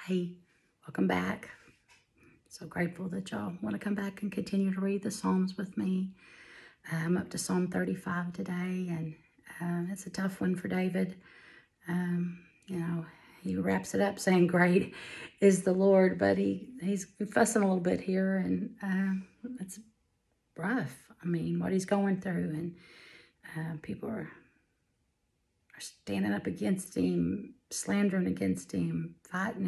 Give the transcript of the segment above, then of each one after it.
Hey, welcome back. So grateful that y'all want to come back and continue to read the Psalms with me. I'm up to Psalm 35 today, and it's a tough one for David. You know, he wraps it up saying, "Great is the Lord," but he's fussing a little bit here, and it's rough. I mean, what he's going through, and people are standing up against him, slandering against him, fighting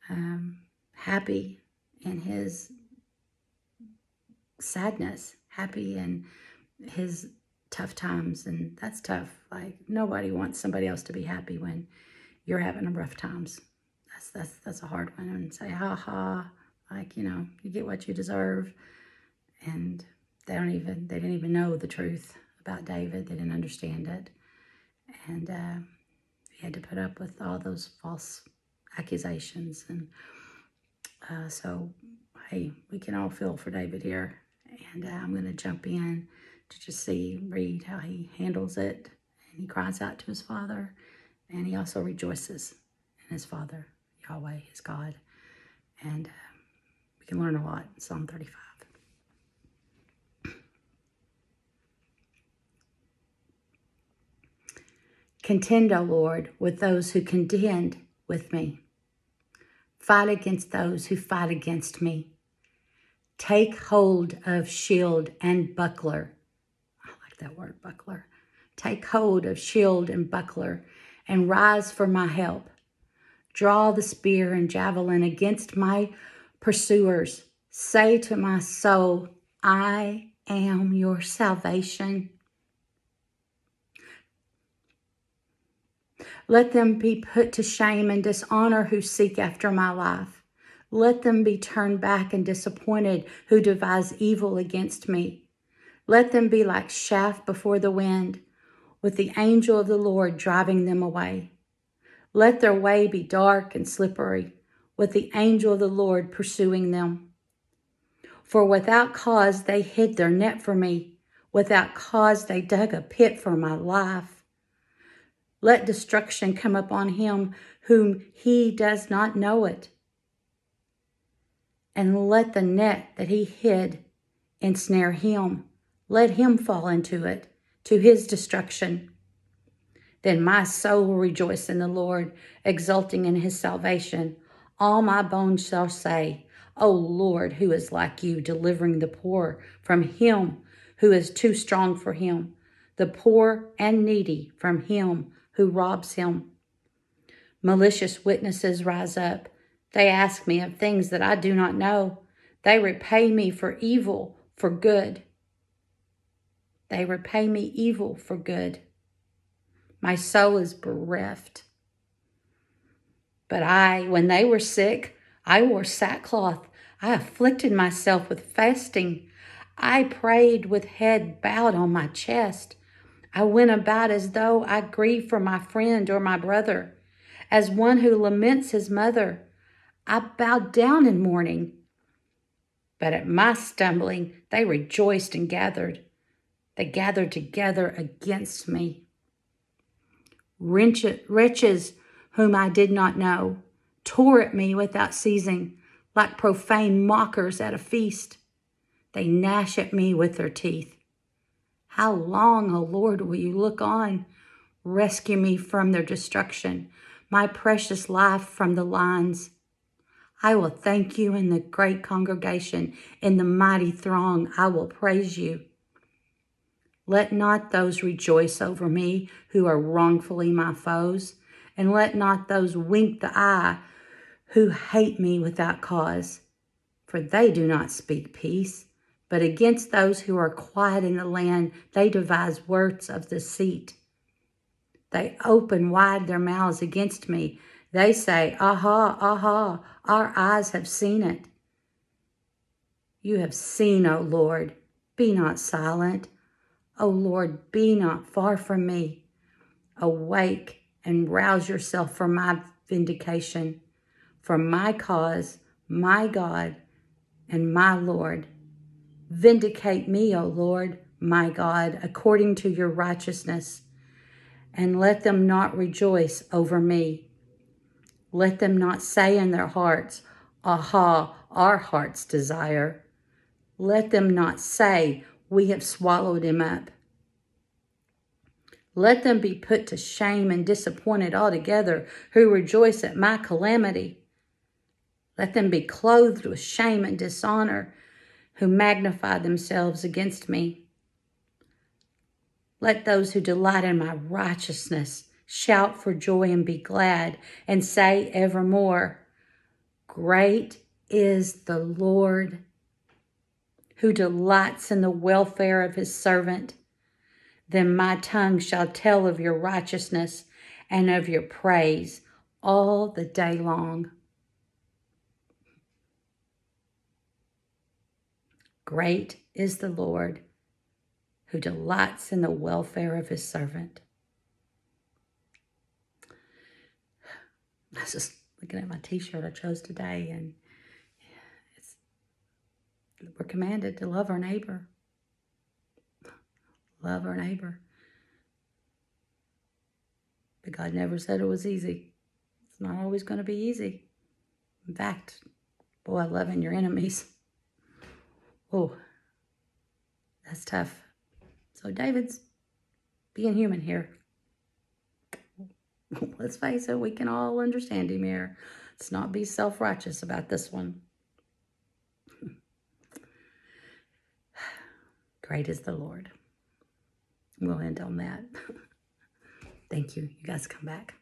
him. Happy in his sadness, happy in his tough times, and that's tough. Like, nobody wants somebody else to be happy when you're having a rough times. That's a hard one. And say, ha ha, like, you get what you deserve. And they didn't even know the truth about David. They didn't understand it, and he had to put up with all those false accusations. And so, hey, we can all feel for David here. And I'm going to jump in to just read how he handles it. And he cries out to his Father. And he also rejoices in his Father, Yahweh, his God. And we can learn a lot in Psalm 35. Contend, O Lord, with those who contend with me. Fight against those who fight against me. Take hold of shield and buckler. I like that word, buckler. Take hold of shield and buckler, and rise for my help. Draw the spear and javelin against my pursuers. Say to my soul, I am your salvation. Let them be put to shame and dishonor who seek after my life. Let them be turned back and disappointed who devise evil against me. Let them be like chaff before the wind, with the angel of the Lord driving them away. Let their way be dark and slippery, with the angel of the Lord pursuing them. For without cause they hid their net for me. Without cause they dug a pit for my life. Let destruction come upon him whom he does not know it. And let the net that he hid ensnare him. Let him fall into it, to his destruction. Then my soul will rejoice in the Lord, exulting in his salvation. All my bones shall say, O Lord, who is like you, delivering the poor from him who is too strong for him, the poor and needy from him who robs him. Malicious witnesses rise up. They ask me of things that I do not know. They repay me for evil for good. They repay me evil for good. My soul is bereft. But when they were sick, I wore sackcloth. I afflicted myself with fasting. I prayed with head bowed on my chest. I went about as though I grieved for my friend or my brother, as one who laments his mother. I bowed down in mourning. But at my stumbling, they rejoiced and gathered. They gathered together against me. Wretches whom I did not know tore at me without ceasing, like profane mockers at a feast. They gnash at me with their teeth. How long, O Lord, will you look on? Rescue me from their destruction, my precious life from the lions. I will thank you in the great congregation. In the mighty throng, I will praise you. Let not those rejoice over me who are wrongfully my foes, and let not those wink the eye who hate me without cause. For they do not speak peace, but against those who are quiet in the land, they devise words of deceit. They open wide their mouths against me. They say, aha, aha, our eyes have seen it. You have seen, O Lord, be not silent. O Lord, be not far from me. Awake and rouse yourself for my vindication, for my cause, my God and my Lord. Vindicate me, O Lord, my God, according to your righteousness, and let them not rejoice over me. Let them not say in their hearts, aha, our heart's desire. Let them not say, we have swallowed him up. Let them be put to shame and disappointed altogether who rejoice at my calamity. Let them be clothed with shame and dishonor who magnify themselves against me. Let those who delight in my righteousness shout for joy and be glad, and say evermore, great is the Lord, who delights in the welfare of his servant. Then my tongue shall tell of your righteousness and of your praise all the day long. Great is the Lord, who delights in the welfare of his servant. I was just looking at my t-shirt I chose today, and we're commanded to love our neighbor. Love our neighbor. But God never said it was easy. It's not always going to be easy. In fact, boy, loving your enemies. Oh, that's tough. So David's being human here. Let's face it, we can all understand him here. Let's not be self-righteous about this one. Great is the Lord. We'll end on that. Thank you. You guys come back.